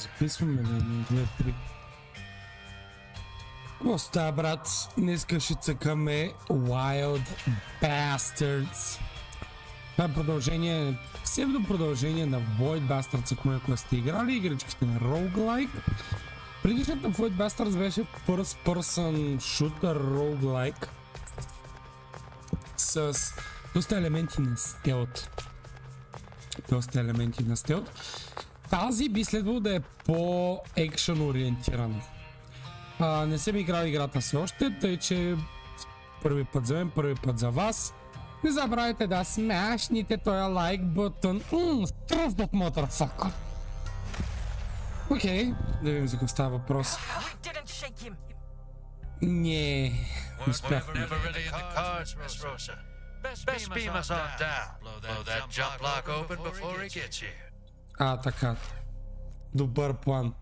записваме ли? 2, 3. Какво става, брат? Днеска ще цъкаме Wild Bastards. Това е продължение, псевдо продължение на Void Bastards, ако сте играли игричките на Roguelike. Предишната Void Bastards беше First Person Shooter Roguelike с доста елементи на стелт. Тази би следвало да е по-екшън ориентирана. Не съм играл играта все още, тъй че първи път за мен, първи път за вас. Не забравяйте да смашните този лайк бутон. Тръздат, motherfucker! Окей, да видим за какво става въпрос. Не успях. Така. Добър план.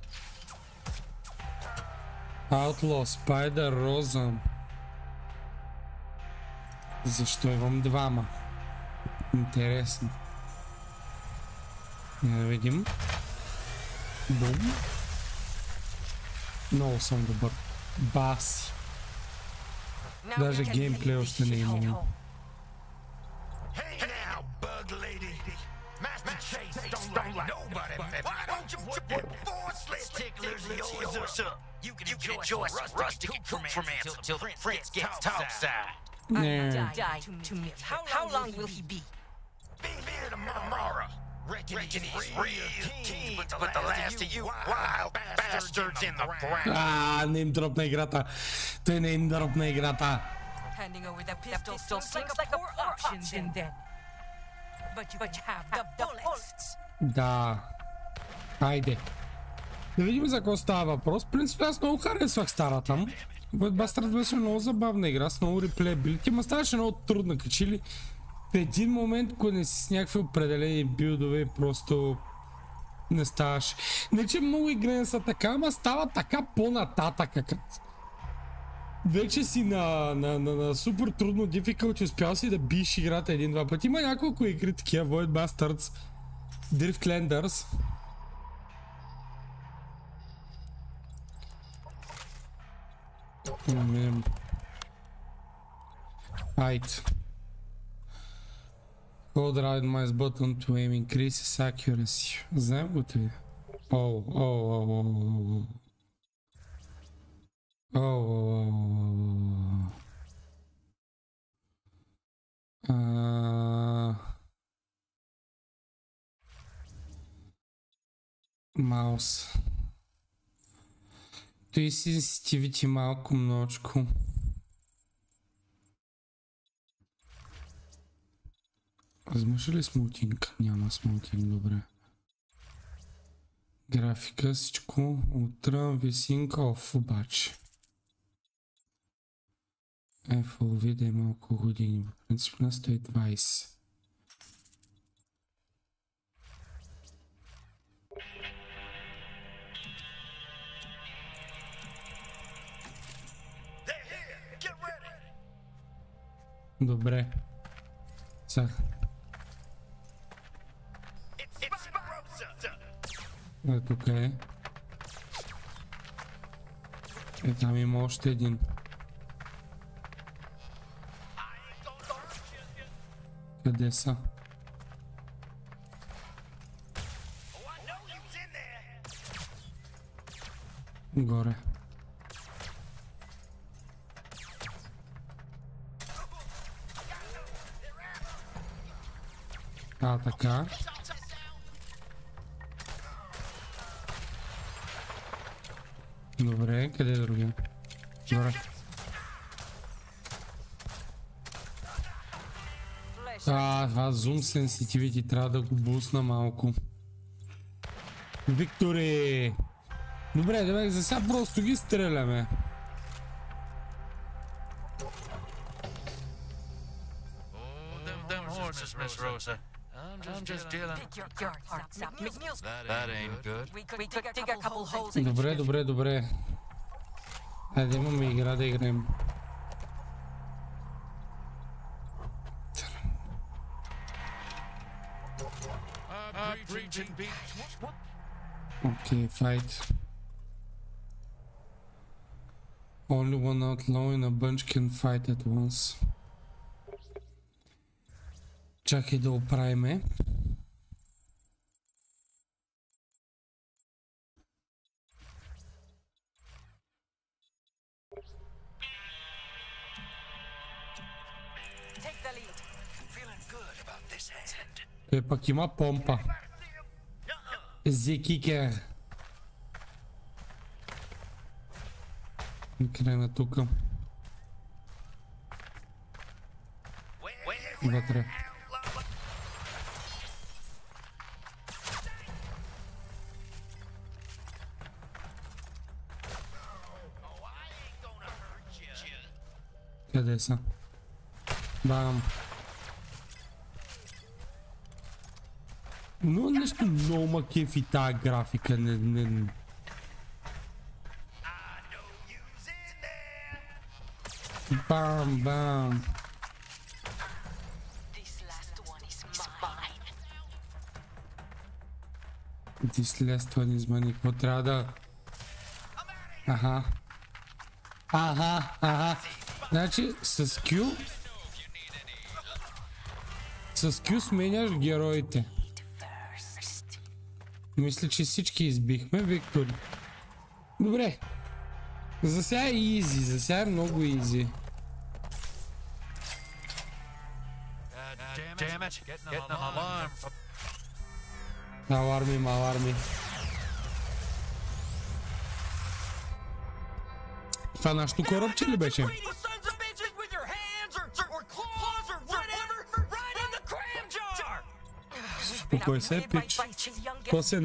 Outlaw, Spider, Rosa. Защо имам двама? Интересно. Да видим. Бум. Много съм добър. Баси. Даже геймплей още не имам. Не им дропна играта. Той не им дропна играта. Да. Хайде. Да видим за какво става въпрос. В принцип аз много харесвах старата. Void Bastards беше много забавна игра с много реплеябилити, ма ставаше много трудна, качили в един момент, ако не си с някакви определени билдове, просто не ставаше. Не че много игри не са така, ама става така по-нататък. Вече си на супер трудно difficult, успял си да биеш играта един-два пъти. Има няколко игри такива, Void Bastards, Driftlanders. Fight. Hold right mouse button to aim increases accuracy. Знаем го ти? Маус. Той сенситивити малко множко. Възможно ли смутинг? Няма смутинг, добре. Графика, всичко утрън, висинка, оф обаче. FLV да е малко години, в принцип на 120. Добре. Сега. Тук е. Там има още един. Къде са? Горе. Така. Добре, къде е другия? Добре. Това zoom sensitivity трябва да го бусна малко. Виктори! Добре, давай за сега просто ги стреляме. Добре. Хайде имаме игра да играем. Okay, fight. Only one outlaw in a bunch can fight at once. Чакай да оправиме. Той пък има помпа. Зекикер. Крена тука. Вътре. Къде са? Бам. Но нещо много ма кефи тази графика. Бам, бам. This last one is mine. Какво трябва да... Аха. Аха. Значи с Q... С Q сменяш героите. Мисля, че всички избихме, Виктори. Добре. За сега е изи, за сега е много изи. Аларми. Това нашото корабче ли беше? Спокой се, пич. То се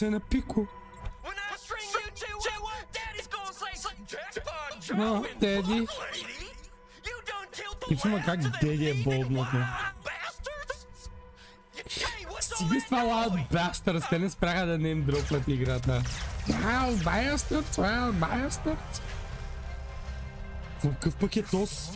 е на пико. Но, Деди. И чума как Деди е болдното. Стига с това Wild Bastards, те не спряха да не им дропнат играта. Wild Bastards. Какъв пък е тос?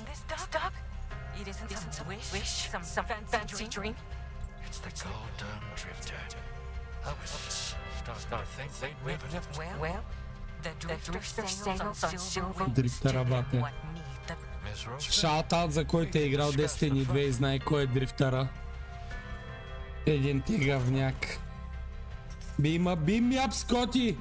Дрифтера, бате. Шаутаут за който е играл Destiny 2 и знае кой е дрифтера. Един тигавняк. Бим ап, Скоти!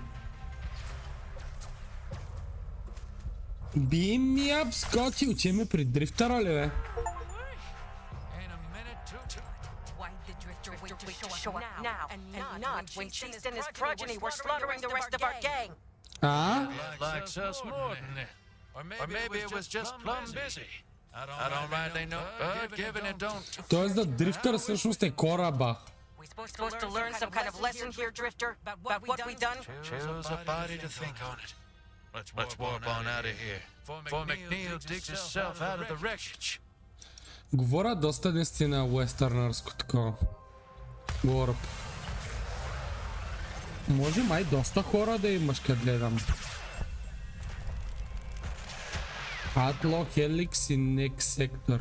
Учиме при дрифтера ли, бе? Тоест да дрифтър всъщност е кораба. Supposed to learn some kind of lesson here, Drifter, about what we done? Choose a body to think on it. Let's warp on out of here. Before McNeil digs himself out of the wreckage. Говоря доста наистина уестърнърско такова. Warp. Може май доста хора да имаш, къде гледам. Outlaw, Helix и Next Sector.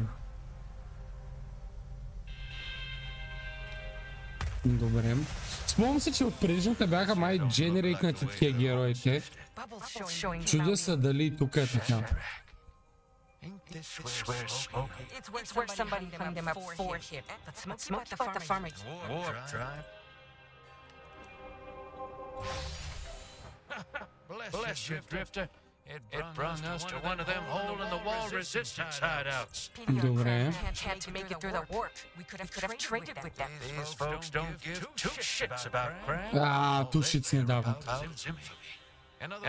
Добре. Спомням се, че от предишната бяха май дженерейкнати такива героите. Чудя се дали и тук е така. Bless you, Drifter. It brung us to one of them hole-in-the-wall resistance hideouts. Добре. These folks don't give two shits about crime. Two shits не дават.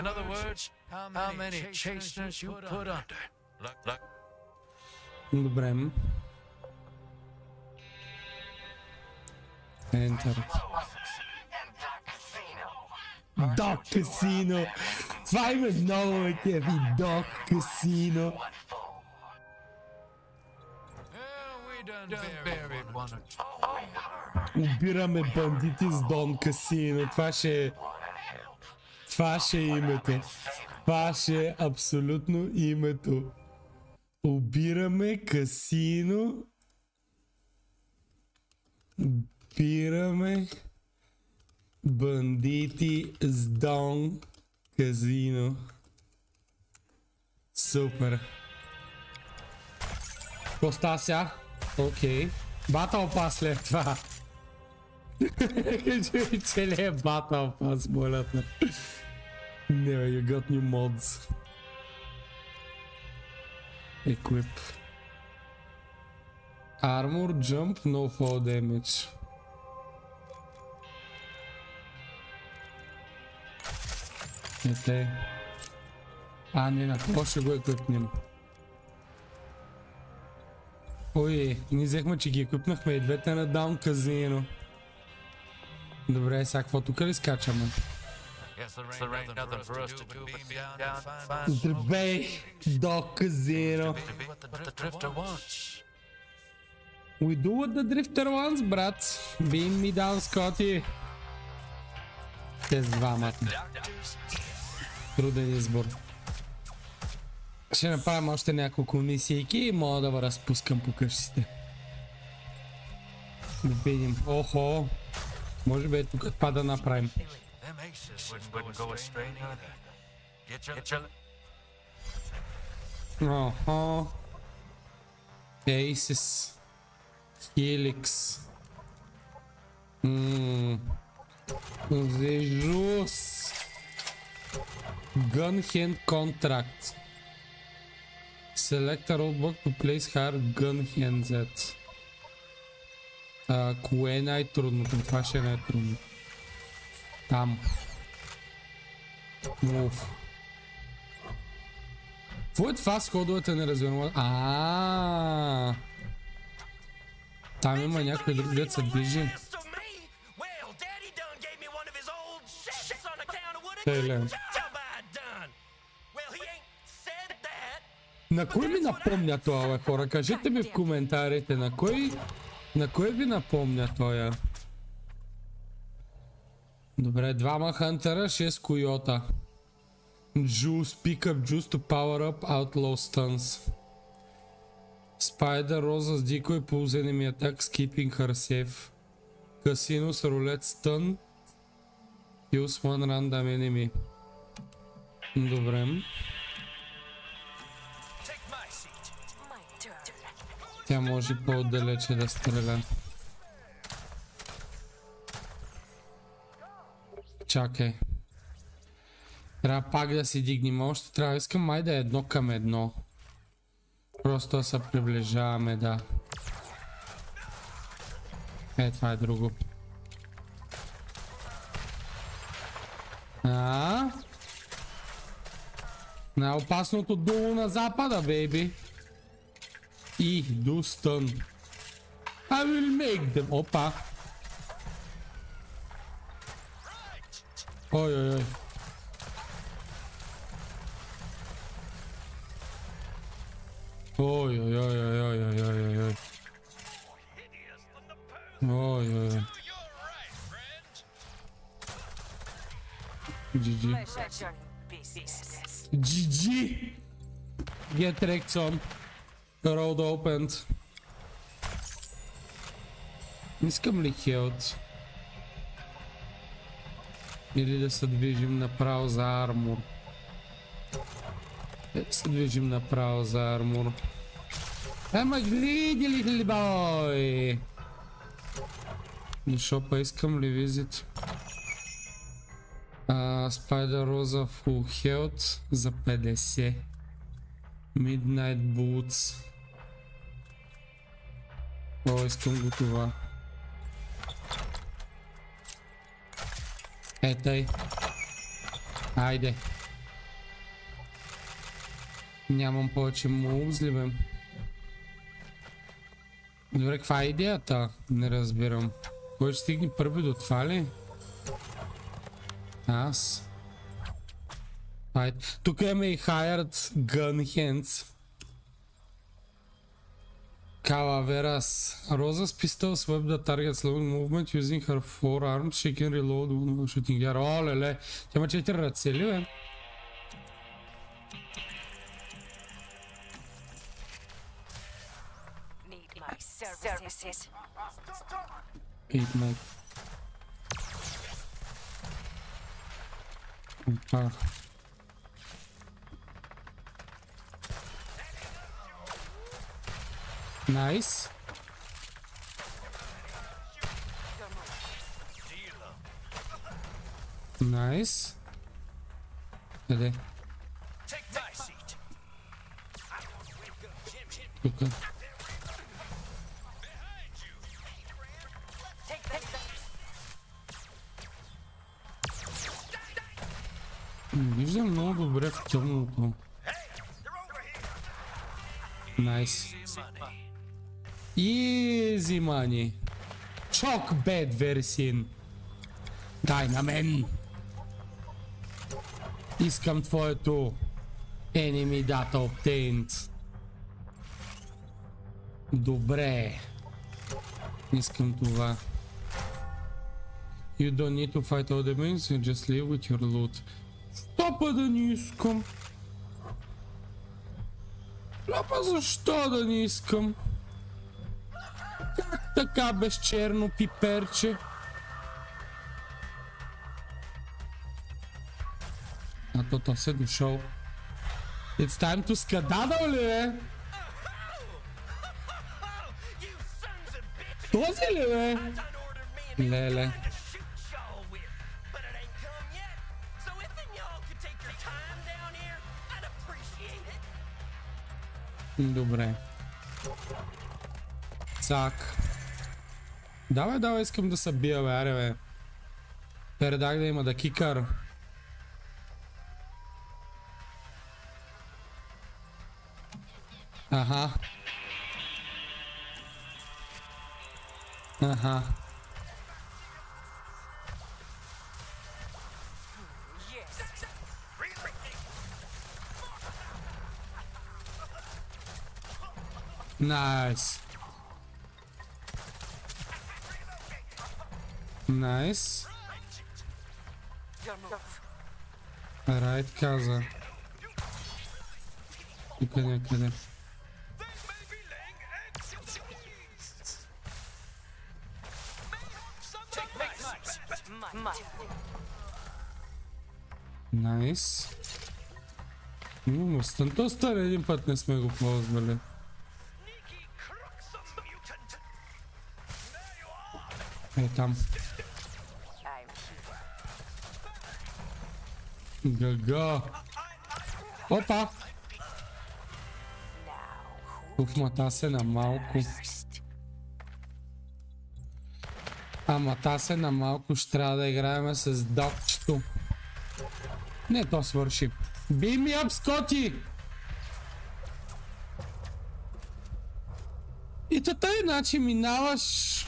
In other words, how many chasteners you put under. Look. Добре. Enter. Dog Casino. Това име много ме кефи. Dog Casino. Убираме бандити с Дон Касино. Това ще е името. Това ще е абсолютно името. Убираме касино. Убираме Бандити с Дон Казино. Супер. Какво става сега? Окей. Батъл пас след това. Че ли е батъл пас, моля те. Не, you got new mods. Equip. Armor, jump, no fall damage. Ете. Не, на това ще го еквипнем. Ой, ние взехме, че ги еквипнахме и двете на Даун Казино. Добре, сега какво тук ли скачаме? Здравей, до Казино. We do what the Drifter wants, брат. Beam me down, Scotty. Те с двамата. Труден избор. Ще направим още няколко мисийки и мога да го разпускам по къщите. Да видим. Охо. Може би тук това да направим. Охо. Aces. Helix. Зежус. Gun hand contract. Select a roadblock to place hard gun hand Z. Кое е най-трудното? Това ще е най-трудно. Там. Move. Какво е това с ходовете на развено? Там има някой друг дет се движи. На кой ми напомня това, хора? Кажете ми в коментарите, на кой ви напомня това? Добре, 2 хантера, 6 койота. Juice, pick up juice to power up outlaw stuns. Spider, Rosa's decoy pulls enemy attacks, keeping her safe. Casino's roulette stun. Kills one random enemy. Добре. Тя може по-отдалече да стреля. Чакай. Трябва пак да си дигнем още. Трябва, искам май да е 1 към 1. Просто се приближаваме, да. Това е друго. Най-опасното дуло на запада, бейби. И do stun. I will make them. Опа. Ой. Ой. GG. GG. Get wrecked on. Road opened. Искам ли хелт? Или да се движим направо за армор? Се движим направо за армор. Ама гледи ли бой! Шопа, искам ли визит? Spider Rosa Full Health за 50. Midnight Boots. Искам го това. Тъй. Айде. Нямам повече moves ли бе? Добре, каква е идеята? Не разбирам. Кой ще стигне първи до това ли? Аз. Тук имаме и Hired Gun Hands. Calaveras. Rosa's pistol swept the target's long movement using her forearms. She can reload one shooting gear. О, леле. Тя има 4 ръце ли бе? Eat my... Опа. Найс. Найс. Къде? Тука. Не виждам много добре в тъмното. Найс. Easy money. Чок бед версин. Дай на мен. Искам твоето enemy data obtained. Добре. Искам това. You don't need to fight all the enemies, you just leave with your loot. Стопа да не искам. Стопа защо да не искам? Как така без черно пиперче? А то се дошъл. It's time to скададъл ли бе? Този ли бе? Леле. Добре. Цак. Давай, искам да се бия, бе, аре, бе. Передах да има да кикър. Аха. Аха. Найс. Найс. Райт каза. Тук някъде. Найс. Мъстън, стар един път не сме го ползвали. Е там. Гага. Опа! Ух, мата се на малко. Мата се на малко ще трябва да играем с докчето. Не, то свърши. Beam me up, Скоти! И тата иначе минаваш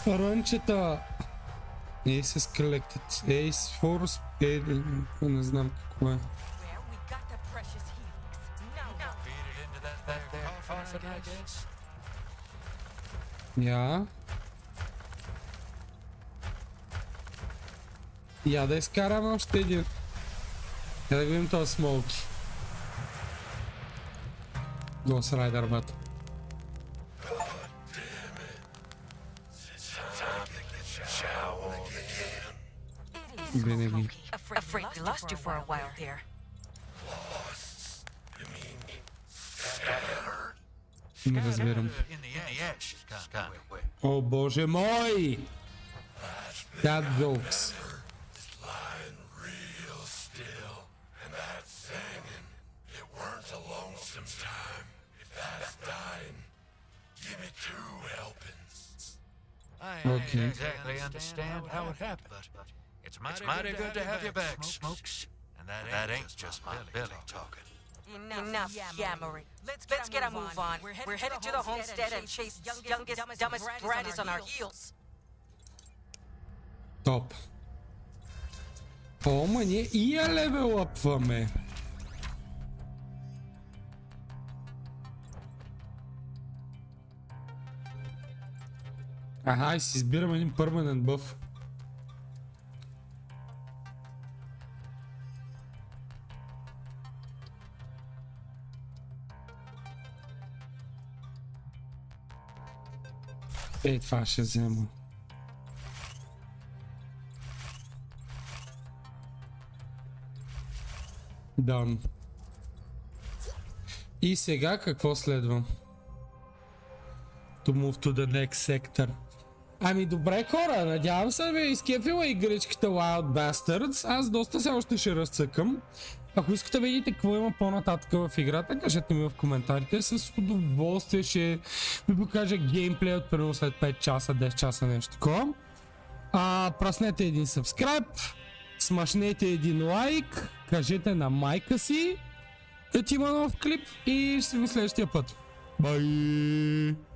рънчета. Ace is collected. Ace Force Aid. Не знам какво е. Я да изкараме още един. Я да видим този смолки. Ghost Rider, бат. Винаги. Afraid we lost you for a while there. Не разбирам. О, боже мой! That jokes. I can't exactly understand how it happened, but it's mighty good to have you back, Smokes. And that ain't just my belly talking. Enough yammering. Let's get a move on. We're headed to the homestead and chase youngest, dumbest brat is on our heels. Топ. О, ма ние и я левелъпваме. Аха, и си избираме един перманент бъф. Ей, това ще взема. Done. И сега какво следва? To move to the next sector. Ами добре хора, надявам се да ви е изкефила игричката Wild Bastards. Аз доста все още ще разцъкам. Ако искате да видите какво има по-нататък в играта, кажете ми в коментарите. С удоволствие ще ви покажа геймплей от примерно след 5 часа, 10 часа, нещо такова. Праснете един subscribe, смашнете един лайк, кажете на майка си, че има нов клип и ще се видим следващия път. Бай!